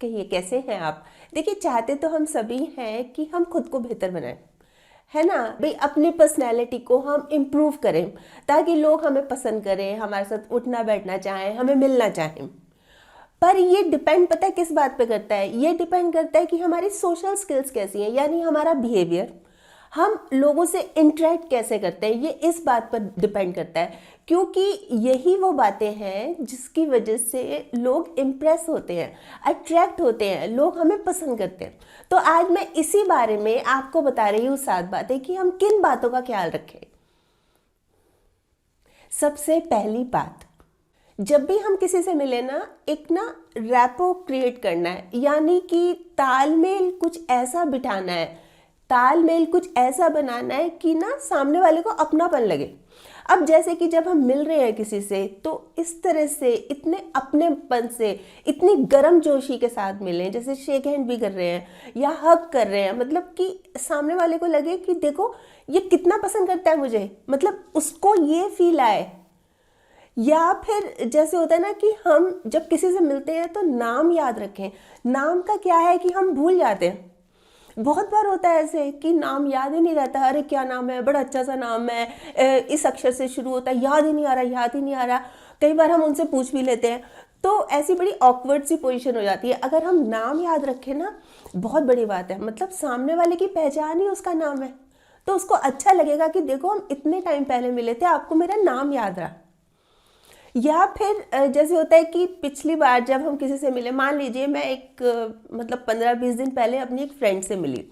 कहिए कैसे हैं आप। देखिए, चाहते तो हम सभी हैं कि हम खुद को बेहतर बनाएं, है ना भाई। अपनी पर्सनैलिटी को हम इम्प्रूव करें ताकि लोग हमें पसंद करें, हमारे साथ उठना बैठना चाहें, हमें मिलना चाहें। पर ये डिपेंड पता है किस बात पे करता है? ये डिपेंड करता है कि हमारी सोशल स्किल्स कैसी हैं, यानी हमारा बिहेवियर, हम लोगों से इंटरेक्ट कैसे करते हैं, ये इस बात पर डिपेंड करता है। क्योंकि यही वो बातें हैं जिसकी वजह से लोग इम्प्रेस होते हैं, अट्रैक्ट होते हैं, लोग हमें पसंद करते हैं। तो आज मैं इसी बारे में आपको बता रही हूँ 7 बातें कि हम किन बातों का ख्याल रखें। सबसे पहली बात, जब भी हम किसी से मिले ना, एक ना रैपो क्रिएट करना है, यानी कि तालमेल कुछ ऐसा बिठाना है, तालमेल कुछ ऐसा बनाना है कि ना सामने वाले को अपनापन लगे। अब जैसे कि जब हम मिल रहे हैं किसी से तो इस तरह से इतने अपनेपन से, इतनी गर्म जोशी के साथ मिलें, जैसे शेक हैंड भी कर रहे हैं या हग कर रहे हैं, मतलब कि सामने वाले को लगे कि देखो ये कितना पसंद करता है मुझे, मतलब उसको ये फील आए। या फिर जैसे होता है ना कि हम जब किसी से मिलते हैं तो नाम याद रखें। नाम का क्या है कि हम भूल जाते हैं। बहुत बार होता है ऐसे कि नाम याद ही नहीं रहता, अरे क्या नाम है, बड़ा अच्छा सा नाम है, इस अक्षर से शुरू होता है, याद ही नहीं आ रहा, याद ही नहीं आ रहा। कई बार हम उनसे पूछ भी लेते हैं, तो ऐसी बड़ी ऑकवर्ड सी पोजीशन हो जाती है। अगर हम नाम याद रखें ना, बहुत बड़ी बात है, मतलब सामने वाले की पहचान ही उसका नाम है, तो उसको अच्छा लगेगा कि देखो हम इतने टाइम पहले मिले थे, आपको मेरा नाम याद रहा। या फिर जैसे होता है कि पिछली बार जब हम किसी से मिले, मान लीजिए मैं एक मतलब 15-20 दिन पहले अपनी एक फ्रेंड से मिली,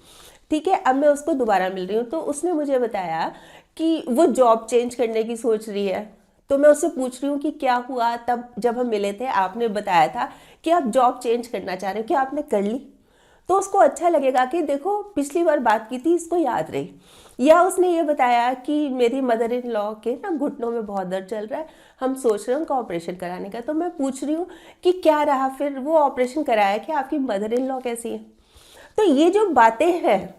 ठीक है, अब मैं उसको दोबारा मिल रही हूँ, तो उसने मुझे बताया कि वो जॉब चेंज करने की सोच रही है। तो मैं उससे पूछ रही हूँ कि क्या हुआ, तब जब हम मिले थे आपने बताया था कि आप जॉब चेंज करना चाह रहे हो, क्या आपने कर ली? तो उसको अच्छा लगेगा कि देखो पिछली बार बात की थी, इसको याद रही। या उसने ये बताया कि मेरी मदर इन लॉ के ना घुटनों में बहुत दर्द चल रहा है, हम सोच रहे हैं उनका ऑपरेशन कराने का। तो मैं पूछ रही हूँ कि क्या रहा फिर, वो ऑपरेशन कराया कि आपकी मदर इन लॉ कैसी है? तो ये जो बातें हैं,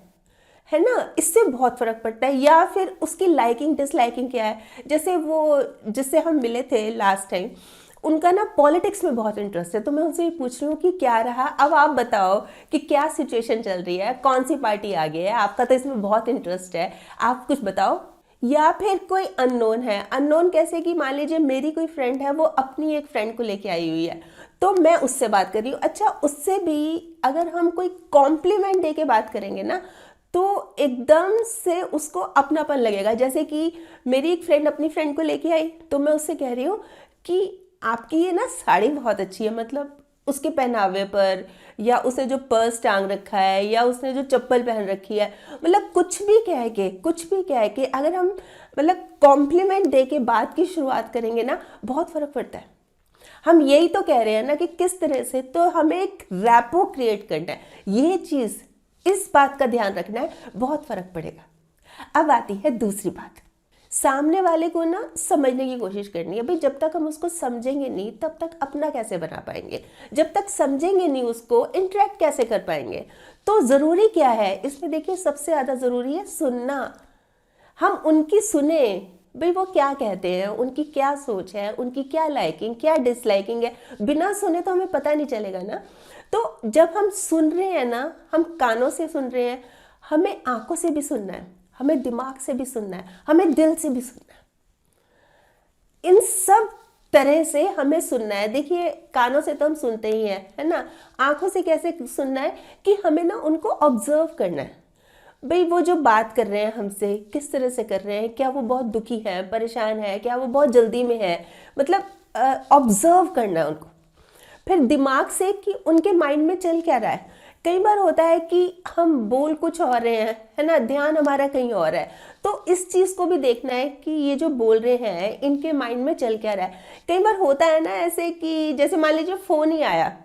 है ना, इससे बहुत फर्क पड़ता है। या फिर उसकी लाइकिंग डिसलाइकिंग क्या है, जैसे वो जिससे हम मिले थे लास्ट टाइम, उनका ना पॉलिटिक्स में बहुत इंटरेस्ट है, तो मैं उनसे ये पूछ रही हूँ कि क्या रहा, अब आप बताओ कि क्या सिचुएशन चल रही है, कौन सी पार्टी आगे है, आपका तो इसमें बहुत इंटरेस्ट है, आप कुछ बताओ। या फिर कोई अननोन है, अननोन कैसे कि मान लीजिए मेरी कोई फ्रेंड है, वो अपनी एक फ्रेंड को लेके आई हुई है, तो मैं उससे बात कर रही हूँ। अच्छा, उससे भी अगर हम कोई कॉम्प्लीमेंट दे के बात करेंगे ना, तो एकदम से उसको अपनापन लगेगा। जैसे कि मेरी एक फ्रेंड अपनी फ्रेंड को लेके आई, तो मैं उससे कह रही हूँ कि आपकी ये ना साड़ी बहुत अच्छी है, मतलब उसके पहनावे पर, या उसने जो पर्स टांग रखा है, या उसने जो चप्पल पहन रखी है, मतलब कुछ भी कह के, कुछ भी कह के अगर हम मतलब कॉम्प्लीमेंट दे के बात की शुरुआत करेंगे ना, बहुत फर्क पड़ता है। हम यही तो कह रहे हैं ना कि किस तरह से, तो हमें एक रैपो क्रिएट करना है, ये चीज़, इस बात का ध्यान रखना है, बहुत फर्क पड़ेगा। अब आती है दूसरी बात, सामने वाले को ना समझने की कोशिश करनी है। भाई जब तक हम उसको समझेंगे नहीं तब तक अपना कैसे बना पाएंगे, जब तक समझेंगे नहीं उसको इंटरेक्ट कैसे कर पाएंगे। तो ज़रूरी क्या है इसमें, देखिए सबसे ज़्यादा ज़रूरी है सुनना। हम उनकी सुने, भाई वो क्या कहते हैं, उनकी क्या सोच है, उनकी क्या लाइकिंग क्या डिसलाइकिंग है, बिना सुने तो हमें पता नहीं चलेगा ना। तो जब हम सुन रहे हैं ना, हम कानों से सुन रहे हैं, हमें आंखों से भी सुनना है, हमें दिमाग से भी सुनना है, हमें दिल से भी सुनना है, इन सब तरह से हमें सुनना है। देखिए कानों से तो हम सुनते ही हैं, है ना, आंखों से कैसे सुनना है कि हमें ना उनको ऑब्जर्व करना है। भाई वो जो बात कर रहे हैं हमसे किस तरह से कर रहे हैं, क्या वो बहुत दुखी है, परेशान है, क्या वो बहुत जल्दी में है, मतलब ऑब्जर्व करना है उनको। फिर दिमाग से कि उनके माइंड में चल क्या रहा है। कई बार होता है कि हम बोल कुछ और रहे हैं, है ना, ध्यान हमारा कहीं और है, तो इस चीज़ को भी देखना है कि ये जो बोल रहे हैं इनके माइंड में चल क्या रहा है। कई बार होता है ना ऐसे कि जैसे मान लीजिए फ़ोन ही आया,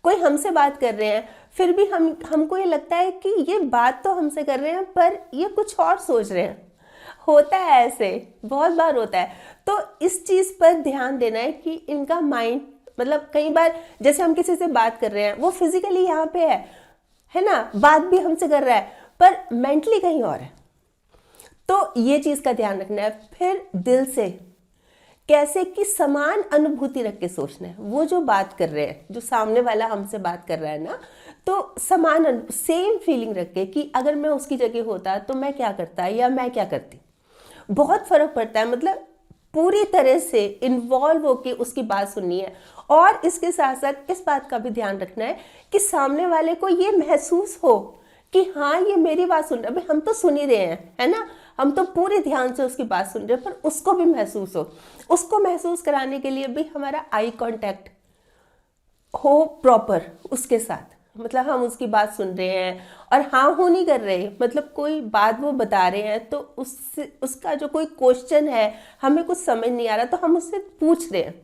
कोई हमसे बात कर रहे हैं, फिर भी हमको ये लगता है कि ये बात तो हमसे कर रहे हैं पर ये कुछ और सोच रहे हैं। होता है ऐसे, बहुत बार होता है। तो इस चीज़ पर ध्यान देना है कि इनका माइंड, मतलब कई बार जैसे हम किसी से बात कर रहे हैं, वो फिजिकली यहाँ पे है ना, बात भी हमसे कर रहा है पर मेंटली कहीं और है। तो ये चीज़ का ध्यान रखना है। फिर दिल से कैसे कि समान अनुभूति रख के सोचना है। वो जो बात कर रहे हैं, जो सामने वाला हमसे बात कर रहा है ना, तो समान सेम फीलिंग रख के कि अगर मैं उसकी जगह होता तो मैं क्या करता या मैं क्या करती। बहुत फर्क पड़ता है। मतलब पूरी तरह से इन्वॉल्व होके उसकी बात सुननी है। और इसके साथ साथ इस बात का भी ध्यान रखना है कि सामने वाले को ये महसूस हो कि हाँ ये मेरी बात सुन रहा है। भाई हम तो सुन ही रहे हैं, है ना, हम तो पूरे ध्यान से उसकी बात सुन रहे हैं, पर उसको भी महसूस हो। उसको महसूस कराने के लिए भी हमारा आई कांटेक्ट हो प्रॉपर उसके साथ। मतलब हम उसकी बात सुन रहे हैं और हाँ हो नहीं कर रहे, मतलब कोई बात वो बता रहे हैं तो उससे उसका जो कोई क्वेश्चन है, हमें कुछ समझ नहीं आ रहा तो हम उससे पूछ रहे हैं।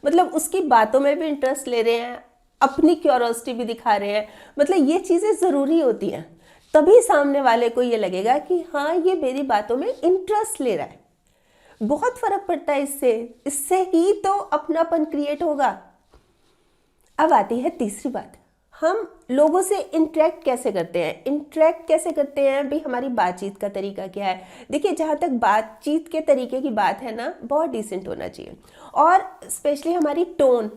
मतलब उसकी बातों में भी इंटरेस्ट ले रहे हैं, अपनी क्यूरियोसिटी भी दिखा रहे हैं। मतलब ये चीज़ें ज़रूरी होती हैं, तभी सामने वाले को ये लगेगा कि हाँ ये मेरी बातों में इंटरेस्ट ले रहा है। बहुत फर्क पड़ता है इससे ही तो अपनापन क्रिएट होगा। अब आती है तीसरी बात, हम लोगों से इंटरेक्ट कैसे करते हैं भाई हमारी बातचीत का तरीका क्या है। देखिए जहाँ तक बातचीत के तरीके की बात है ना, बहुत डिसेंट होना चाहिए। और स्पेशली हमारी टोन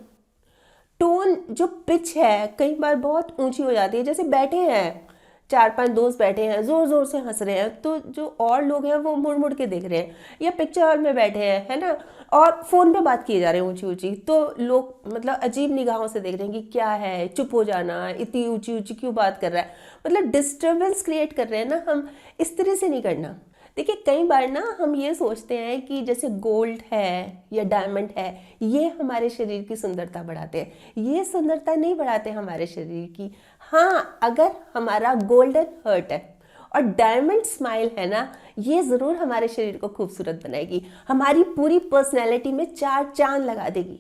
जो पिच है कई बार बहुत ऊंची हो जाती है। जैसे बैठे हैं 4-5 दोस्त बैठे हैं, ज़ोर ज़ोर से हंस रहे हैं, तो जो और लोग हैं वो मुड़ मुड़ के देख रहे हैं, या पिक्चर हॉल में बैठे हैं, है ना, और फ़ोन पे बात किए जा रहे हैं ऊंची ऊंची, तो लोग मतलब अजीब निगाहों से देख रहे हैं कि क्या है, चुप हो जाना, इतनी ऊंची ऊंची क्यों बात कर रहा है। मतलब डिस्टर्बेंस क्रिएट कर रहे हैं ना हम। इस तरह से नहीं करना। देखिए कई बार ना हम ये सोचते हैं कि जैसे गोल्ड है या डायमंड है, ये हमारे शरीर की सुंदरता बढ़ाते हैं। ये सुंदरता नहीं बढ़ाते हमारे शरीर की। हाँ, अगर हमारा गोल्डन हर्ट है और डायमंड स्माइल है ना, ये ज़रूर हमारे शरीर को खूबसूरत बनाएगी, हमारी पूरी पर्सनैलिटी में 4 चांद लगा देगी।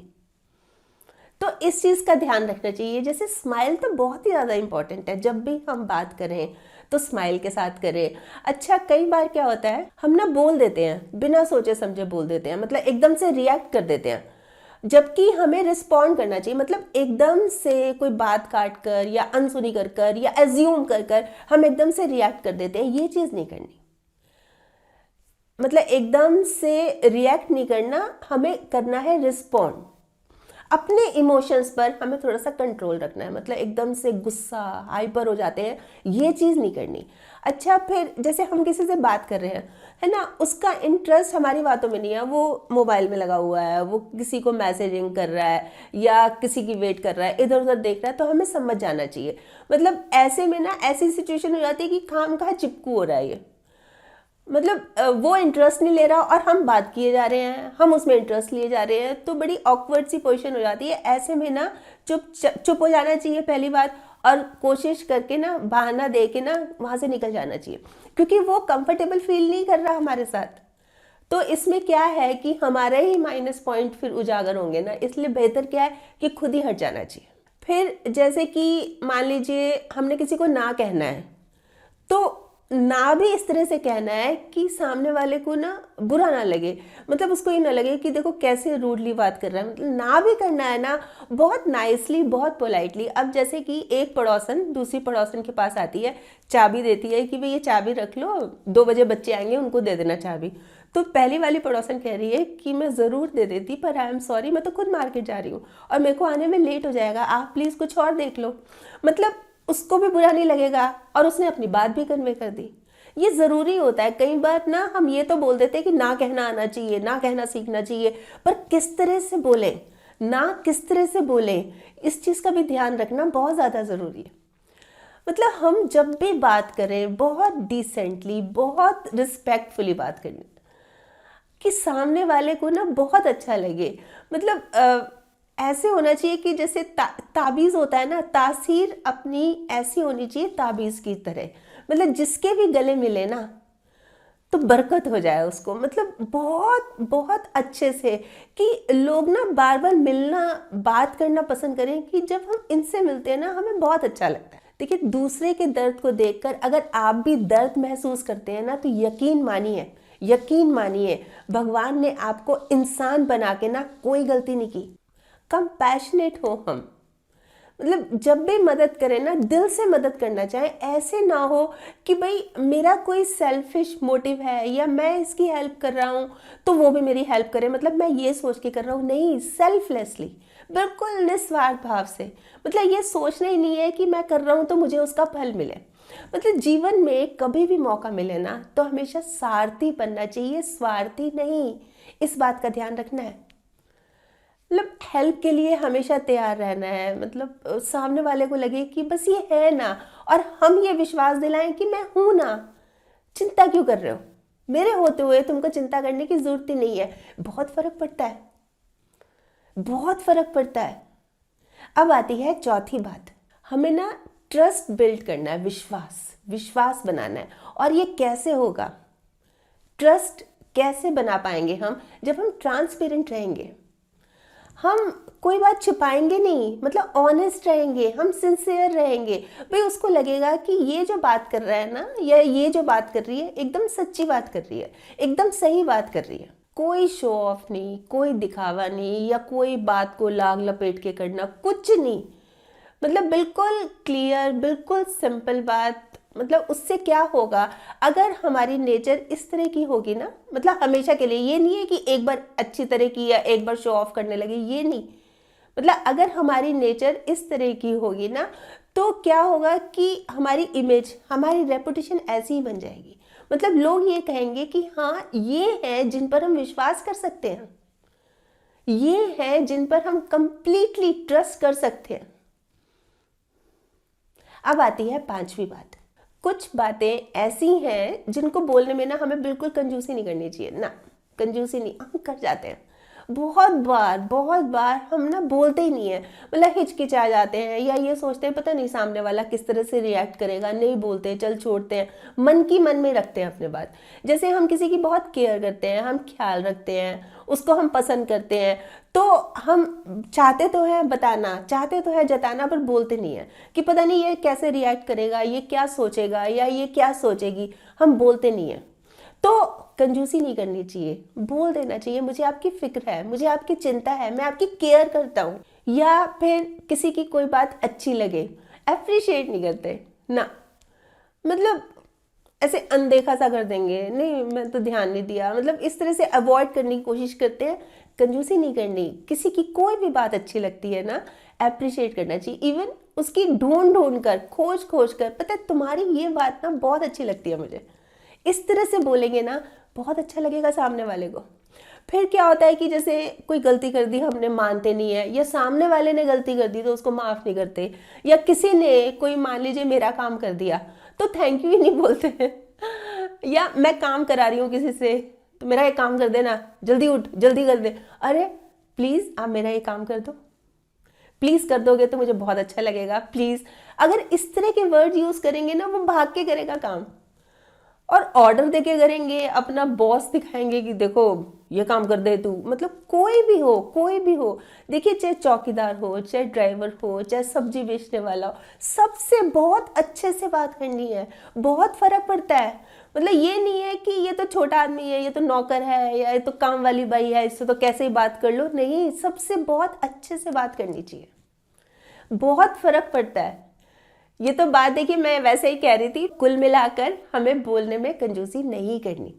तो इस चीज़ का ध्यान रखना चाहिए। जैसे स्माइल तो बहुत ही ज़्यादा इंपॉर्टेंट है, जब भी हम बात करें तो स्माइल के साथ करें। अच्छा कई बार क्या होता है, हम ना बोल देते हैं, बिना सोचे समझे बोल देते हैं, मतलब एकदम से रिएक्ट कर देते हैं, जबकि हमें रिस्पॉन्ड करना चाहिए। मतलब एकदम से कोई बात काट कर या अनसुनी कर कर या एज्यूम कर कर हम एकदम से रिएक्ट कर देते हैं, ये चीज़ नहीं करनी। मतलब एकदम से रिएक्ट नहीं करना, हमें करना है रिस्पॉन्ड। अपने इमोशंस पर हमें थोड़ा सा कंट्रोल रखना है। मतलब एकदम से गुस्सा हाइपर हो जाते हैं, ये चीज़ नहीं करनी। अच्छा फिर जैसे हम किसी से बात कर रहे हैं, है ना, उसका इंटरेस्ट हमारी बातों में नहीं है, वो मोबाइल में लगा हुआ है, वो किसी को मैसेजिंग कर रहा है या किसी की वेट कर रहा है, इधर उधर देख रहा है, तो हमें समझ जाना चाहिए। मतलब ऐसे में ना ऐसी सिचुएशन हो जाती है कि खामखा चिपकू हो रहा है ये। मतलब वो इंटरेस्ट नहीं ले रहा और हम बात किए जा रहे हैं, हम उसमें इंटरेस्ट लिए जा रहे हैं, तो बड़ी ऑकवर्ड सी पोजीशन हो जाती है। ऐसे में ना चुप हो जाना चाहिए पहली बात, और कोशिश करके ना बहाना दे के ना वहाँ से निकल जाना चाहिए, क्योंकि वो कंफर्टेबल फील नहीं कर रहा हमारे साथ। तो इसमें क्या है कि हमारे ही माइनस पॉइंट फिर उजागर होंगे ना, इसलिए बेहतर क्या है कि खुद ही हट जाना चाहिए। फिर जैसे कि मान लीजिए हमने किसी को ना कहना है, तो ना भी इस तरह से कहना है कि सामने वाले को ना बुरा ना लगे, मतलब उसको ये ना लगे कि देखो कैसे रूडली बात कर रहा है। मतलब ना भी करना है ना बहुत नाइसली, बहुत पोलाइटली। अब जैसे कि एक पड़ोसन दूसरी पड़ोसन के पास आती है, चाबी देती है कि भाई ये चाबी रख लो, 2 बजे बच्चे आएंगे उनको दे देना चाबी। तो पहली वाली पड़ोसन कह रही है कि मैं ज़रूर दे देती, पर आई एम सॉरी, मैं तो खुद मार्केट जा रही हूँ और मेरे को आने में लेट हो जाएगा, आप प्लीज़ कुछ और देख लो। मतलब उसको भी बुरा नहीं लगेगा और उसने अपनी बात भी कन्वे कर दी। ये ज़रूरी होता है। कई बार ना हम ये तो बोल देते हैं कि ना कहना आना चाहिए, ना कहना सीखना चाहिए, पर किस तरह से बोले ना, किस तरह से बोले, इस चीज़ का भी ध्यान रखना बहुत ज़्यादा ज़रूरी है। मतलब हम जब भी बात करें बहुत डिसेंटली, बहुत रिस्पेक्टफुली बात करनी, कि सामने वाले को ना बहुत अच्छा लगे। मतलब ऐसे होना चाहिए कि जैसे ताबीज़ होता है ना, तासीर अपनी ऐसी होनी चाहिए ताबीज़ की तरह। मतलब जिसके भी गले मिले ना तो बरकत हो जाए उसको। मतलब बहुत बहुत अच्छे से कि लोग ना बार बार मिलना, बात करना पसंद करें, कि जब हम इनसे मिलते हैं ना हमें बहुत अच्छा लगता है। देखिए दूसरे के दर्द को देखकर अगर आप भी दर्द महसूस करते हैं ना, तो यकीन मानिए भगवान ने आपको इंसान बना के ना कोई गलती नहीं की। कंपैशनेट हो हम, मतलब जब भी मदद करें ना, दिल से मदद करना चाहें। ऐसे ना हो कि भाई मेरा कोई सेल्फिश मोटिव है या मैं इसकी हेल्प कर रहा हूँ तो वो भी मेरी हेल्प करे, मतलब मैं ये सोच के कर रहा हूँ। नहीं, सेल्फलेसली, बिल्कुल निस्वार्थ भाव से। मतलब ये सोचना ही नहीं है कि मैं कर रहा हूँ तो मुझे उसका फल मिले। मतलब जीवन में कभी भी मौका मिले ना तो हमेशा सारथी बनना चाहिए, स्वार्थी नहीं। इस बात का ध्यान रखना है। मतलब हेल्प के लिए हमेशा तैयार रहना है। मतलब सामने वाले को लगे कि बस ये है ना, और हम ये विश्वास दिलाएं कि मैं हूं ना, चिंता क्यों कर रहे हो, मेरे होते हुए तुमको चिंता करने की जरूरत ही नहीं है। बहुत फर्क पड़ता है, बहुत फर्क पड़ता है। अब आती है चौथी बात, हमें ना ट्रस्ट बिल्ड करना है, विश्वास विश्वास बनाना है। और ये कैसे होगा, ट्रस्ट कैसे बना पाएंगे हम, जब हम ट्रांसपेरेंट रहेंगे, हम कोई बात छिपाएंगे नहीं, मतलब ऑनेस्ट रहेंगे, हम सिंसियर रहेंगे। भाई उसको लगेगा कि ये जो बात कर रहा है ना, या ये जो बात कर रही है एकदम सच्ची बात कर रही है, एकदम सही बात कर रही है। कोई शो ऑफ नहीं, कोई दिखावा नहीं, या कोई बात को लाग लपेट के करना, कुछ नहीं। मतलब बिल्कुल क्लियर, बिल्कुल सिंपल बात। मतलब उससे क्या होगा, अगर हमारी नेचर इस तरह की होगी ना, मतलब हमेशा के लिए, ये नहीं है कि एक बार अच्छी तरह की या एक बार शो ऑफ करने लगे, ये नहीं। मतलब अगर हमारी नेचर इस तरह की होगी ना तो क्या होगा कि हमारी इमेज, हमारी रेपुटेशन ऐसी ही बन जाएगी। मतलब लोग ये कहेंगे कि हाँ ये हैं जिन पर हम विश्वास कर सकते हैं, ये हैं जिन पर हम कंप्लीटली ट्रस्ट कर सकते हैं। अब आती है पांचवी बात, कुछ बातें ऐसी हैं जिनको बोलने में ना हमें बिल्कुल कंजूसी नहीं करनी चाहिए ना, कंजूसी नहीं, हम कर जाते हैं। बहुत बार हम ना बोलते ही नहीं है, मतलब हिचकिचा जाते हैं, या ये सोचते हैं पता नहीं सामने वाला किस तरह से रिएक्ट करेगा, नहीं बोलते, चल छोड़ते हैं, मन की मन में रखते हैं अपने बात। जैसे हम किसी की बहुत केयर करते हैं, हम ख्याल रखते हैं, उसको हम पसंद करते हैं, तो हम चाहते तो है बताना, चाहते तो है जताना, पर बोलते नहीं है कि पता नहीं ये कैसे रिएक्ट करेगा, ये क्या सोचेगा या ये क्या सोचेगी, हम बोलते नहीं है। तो कंजूसी नहीं करनी चाहिए, बोल देना चाहिए मुझे आपकी फिक्र है, मुझे आपकी चिंता है, मैं आपकी केयर करता हूँ। या फिर किसी की कोई बात अच्छी लगे, अप्रिशिएट नहीं करते ना, मतलब ऐसे अनदेखा सा कर देंगे, नहीं मैं तो ध्यान नहीं दिया, मतलब इस तरह से अवॉइड करने की कोशिश करते हैं। कंजूसी नहीं करनी, किसी की कोई भी बात अच्छी लगती है ना, अप्रिशिएट करना चाहिए। इवन उसकी ढूंढ कर, खोज कर, पता है तुम्हारी ये बात ना बहुत अच्छी लगती है मुझे, इस तरह से बोलेंगे ना, बहुत अच्छा लगेगा सामने वाले को। फिर क्या होता है कि जैसे कोई गलती कर दी, हमने मानते नहीं है, या सामने वाले ने गलती कर दी तो उसको माफ़ नहीं करते, या किसी ने कोई मान लीजिए मेरा काम कर दिया तो थैंक यू ही नहीं बोलते हैं। या मैं काम करा रही हूँ किसी से, तो मेरा ये काम कर देना, जल्दी उठ, जल्दी कर दे। अरे प्लीज़ आप मेरा ये काम कर दो, प्लीज़ कर दोगे तो मुझे बहुत अच्छा लगेगा, प्लीज़। अगर इस तरह के वर्ड यूज़ करेंगे ना, वो भाग के करेगा काम, और ऑर्डर देके करेंगे, अपना बॉस दिखाएंगे कि देखो ये काम कर दे तू। मतलब कोई भी हो, कोई भी हो, देखिए चाहे चौकीदार हो, चाहे ड्राइवर हो, चाहे सब्जी बेचने वाला हो, सबसे बहुत अच्छे से बात करनी है, बहुत फर्क पड़ता है। मतलब ये नहीं है कि ये तो छोटा आदमी है, ये तो नौकर है, या ये तो काम वाली बाई है, इससे तो कैसे ही बात कर लो, नहीं, सबसे बहुत अच्छे से बात करनी चाहिए, बहुत फर्क पड़ता है। ये तो बात देखिए मैं वैसे ही कह रही थी, कुल मिलाकर हमें बोलने में कंजूसी नहीं करनी,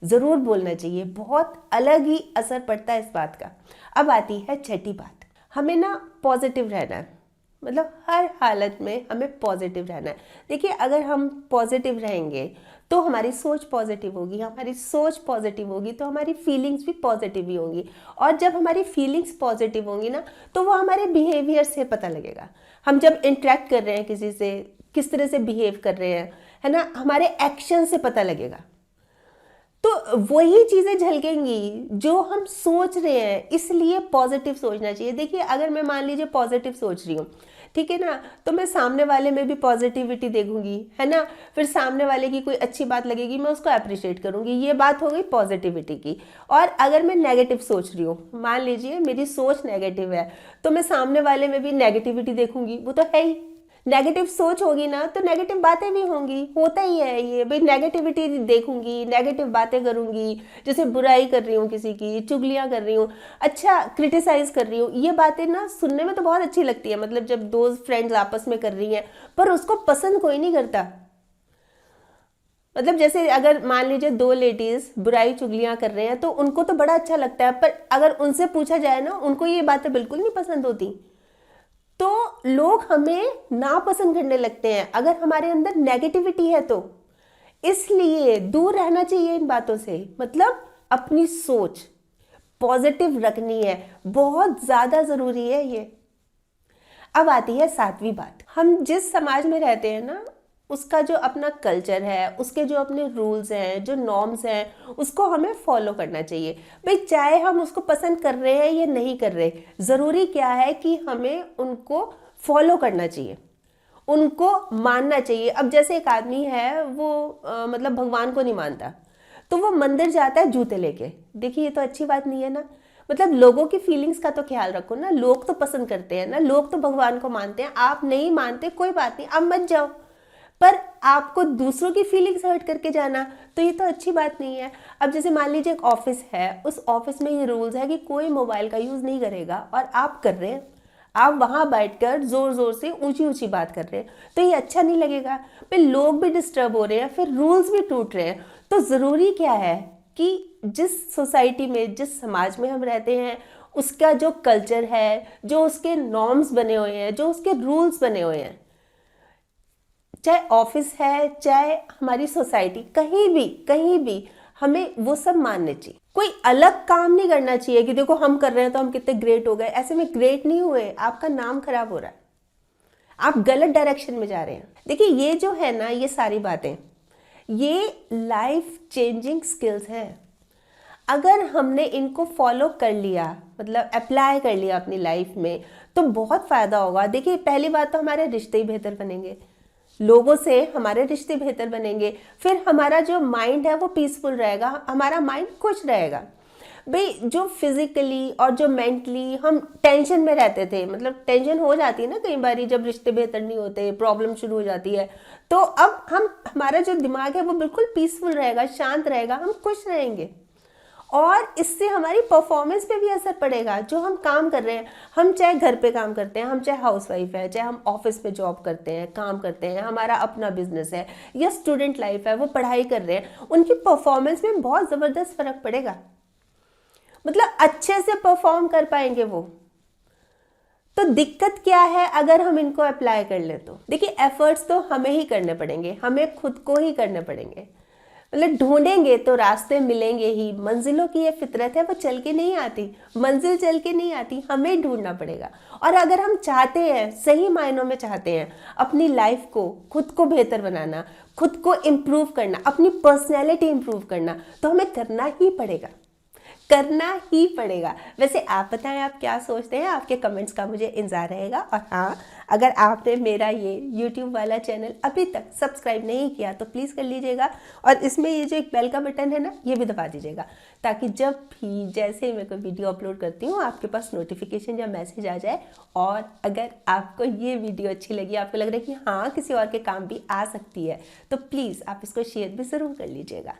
जरूर बोलना चाहिए, बहुत अलग ही असर पड़ता है इस बात का। अब आती है छठी बात, हमें ना पॉजिटिव रहना है, मतलब हर हालत में हमें पॉजिटिव रहना है। देखिए अगर हम पॉजिटिव रहेंगे तो हमारी सोच पॉजिटिव होगी, हमारी सोच पॉजिटिव होगी तो हमारी फीलिंग्स भी पॉजिटिव ही होंगी, और जब हमारी फीलिंग्स पॉजिटिव होंगी ना तो वो हमारे बिहेवियर से पता लगेगा। हम जब इंटरेक्ट कर रहे हैं किसी से, किस तरह से बिहेव कर रहे हैं, है ना, हमारे एक्शन से पता लगेगा। तो वही चीज़ें झलकेंगी जो हम सोच रहे हैं, इसलिए पॉजिटिव सोचना चाहिए। देखिए अगर मैं मान लीजिए पॉजिटिव सोच रही हूँ, ठीक है ना, तो मैं सामने वाले में भी पॉजिटिविटी देखूंगी, है ना, फिर सामने वाले की कोई अच्छी बात लगेगी, मैं उसको अप्रिशिएट करूंगी, ये बात हो गई पॉजिटिविटी की। और अगर मैं नेगेटिव सोच रही हूँ, मान लीजिए मेरी सोच नेगेटिव है, तो मैं सामने वाले में भी नेगेटिविटी देखूंगी, वो तो है ही, नेगेटिव सोच होगी ना तो नेगेटिव बातें भी होंगी, होता ही है ये भाई। नेगेटिविटी देखूंगी, नेगेटिव बातें करूंगी, जैसे बुराई कर रही हूँ किसी की, चुगलियाँ कर रही हूँ, अच्छा क्रिटिसाइज कर रही हूँ, ये बातें ना सुनने में तो बहुत अच्छी लगती है, मतलब जब दो फ्रेंड्स आपस में कर रही हैं, पर उसको पसंद कोई नहीं करता। मतलब जैसे अगर मान लीजिए दो लेडीज बुराई चुगलियां कर रहे हैं तो उनको तो बड़ा अच्छा लगता है, पर अगर उनसे पूछा जाए ना, उनको ये बातें बिल्कुल नहीं पसंद होती। तो लोग हमें नापसंद करने लगते हैं अगर हमारे अंदर नेगेटिविटी है तो। इसलिए दूर रहना चाहिए इन बातों से, मतलब अपनी सोच पॉजिटिव रखनी है, बहुत ज्यादा जरूरी है ये। अब आती है सातवीं बात, हम जिस समाज में रहते हैं ना, उसका जो अपना कल्चर है, उसके जो अपने रूल्स हैं, जो नॉर्म्स हैं, उसको हमें फॉलो करना चाहिए भाई। चाहे हम उसको पसंद कर रहे हैं या नहीं कर रहे, ज़रूरी क्या है कि हमें उनको फॉलो करना चाहिए, उनको मानना चाहिए। अब जैसे एक आदमी है वो मतलब भगवान को नहीं मानता, तो वो मंदिर जाता है जूते लेके, देखिए ये तो अच्छी बात नहीं है ना। मतलब लोगों की फीलिंग्स का तो ख्याल रखो ना, लोग तो पसंद करते हैं ना, लोग तो भगवान को मानते हैं, आप नहीं मानते कोई बात नहीं, आप मत जाओ, पर आपको दूसरों की फीलिंग्स हर्ट करके जाना तो ये तो अच्छी बात नहीं है। अब जैसे मान लीजिए एक ऑफिस है, उस ऑफिस में ये रूल्स है कि कोई मोबाइल का यूज़ नहीं करेगा, और आप कर रहे हैं, आप वहाँ बैठकर ज़ोर ज़ोर से ऊंची ऊंची बात कर रहे हैं, तो ये अच्छा नहीं लगेगा, फिर लोग भी डिस्टर्ब हो रहे हैं, फिर रूल्स भी टूट रहे हैं। तो ज़रूरी क्या है कि जिस सोसाइटी में, जिस समाज में हम रहते हैं, उसका जो कल्चर है, जो उसके नॉर्म्स बने हुए हैं, जो उसके रूल्स बने हुए हैं, चाहे ऑफिस है चाहे हमारी सोसाइटी, कहीं भी हमें वो सब मानने चाहिए। कोई अलग काम नहीं करना चाहिए कि देखो हम कर रहे हैं तो हम कितने ग्रेट हो गए, ऐसे में ग्रेट नहीं हुए, आपका नाम खराब हो रहा है, आप गलत डायरेक्शन में जा रहे हैं। देखिए ये जो है ना, ये सारी बातें, ये लाइफ चेंजिंग स्किल्स हैं। अगर हमने इनको फॉलो कर लिया, मतलब अप्लाई कर लिया अपनी लाइफ में, तो बहुत फायदा होगा। देखिए पहली बात तो हमारे रिश्ते ही बेहतर बनेंगे, लोगों से हमारे रिश्ते बेहतर बनेंगे, फिर हमारा जो माइंड है वो पीसफुल रहेगा, हमारा माइंड खुश रहेगा। भाई जो फिजिकली और जो मेंटली हम टेंशन में रहते थे, मतलब टेंशन हो जाती है ना कई बार जब रिश्ते बेहतर नहीं होते, प्रॉब्लम शुरू हो जाती है, तो अब हमारा जो दिमाग है वो बिल्कुल पीसफुल रहेगा, शांत रहेगा, हम खुश रहेंगे, और इससे हमारी परफॉर्मेंस पे भी असर पड़ेगा। जो हम काम कर रहे हैं, हम चाहे घर पे काम करते हैं, हम चाहे हाउसवाइफ है, चाहे हम ऑफिस में जॉब करते हैं, काम करते हैं, हमारा अपना बिजनेस है, या स्टूडेंट लाइफ है, वो पढ़ाई कर रहे हैं, उनकी परफॉर्मेंस में बहुत ज़बरदस्त फर्क पड़ेगा, मतलब अच्छे से परफॉर्म कर पाएंगे वो। तो दिक्कत क्या है अगर हम इनको अप्लाई कर ले तो, देखिए एफर्ट्स तो हमें ही करने पड़ेंगे, हमें खुद को ही करने पड़ेंगे, मतलब ढूंढेंगे तो रास्ते मिलेंगे ही। मंजिलों की ये फितरत है, वो चल के नहीं आती, मंजिल चल के नहीं आती, हमें ढूंढना पड़ेगा। और अगर हम चाहते हैं, सही मायनों में चाहते हैं अपनी लाइफ को, खुद को बेहतर बनाना, खुद को इम्प्रूव करना, अपनी पर्सनैलिटी इम्प्रूव करना, तो हमें करना ही पड़ेगा, करना ही पड़ेगा। वैसे आप बताएं आप क्या सोचते हैं, आपके कमेंट्स का मुझे इंतजार रहेगा। और हाँ, अगर आपने मेरा ये YouTube वाला चैनल अभी तक सब्सक्राइब नहीं किया तो प्लीज़ कर लीजिएगा, और इसमें ये जो एक बेल का बटन है ना, ये भी दबा दीजिएगा, ताकि जब भी जैसे ही मैं कोई वीडियो अपलोड करती हूँ आपके पास नोटिफिकेशन या मैसेज आ जाए। और अगर आपको ये वीडियो अच्छी लगी, आपको लग रहा है कि हाँ किसी और के काम भी आ सकती है, तो प्लीज़ आप इसको शेयर भी ज़रूर कर लीजिएगा।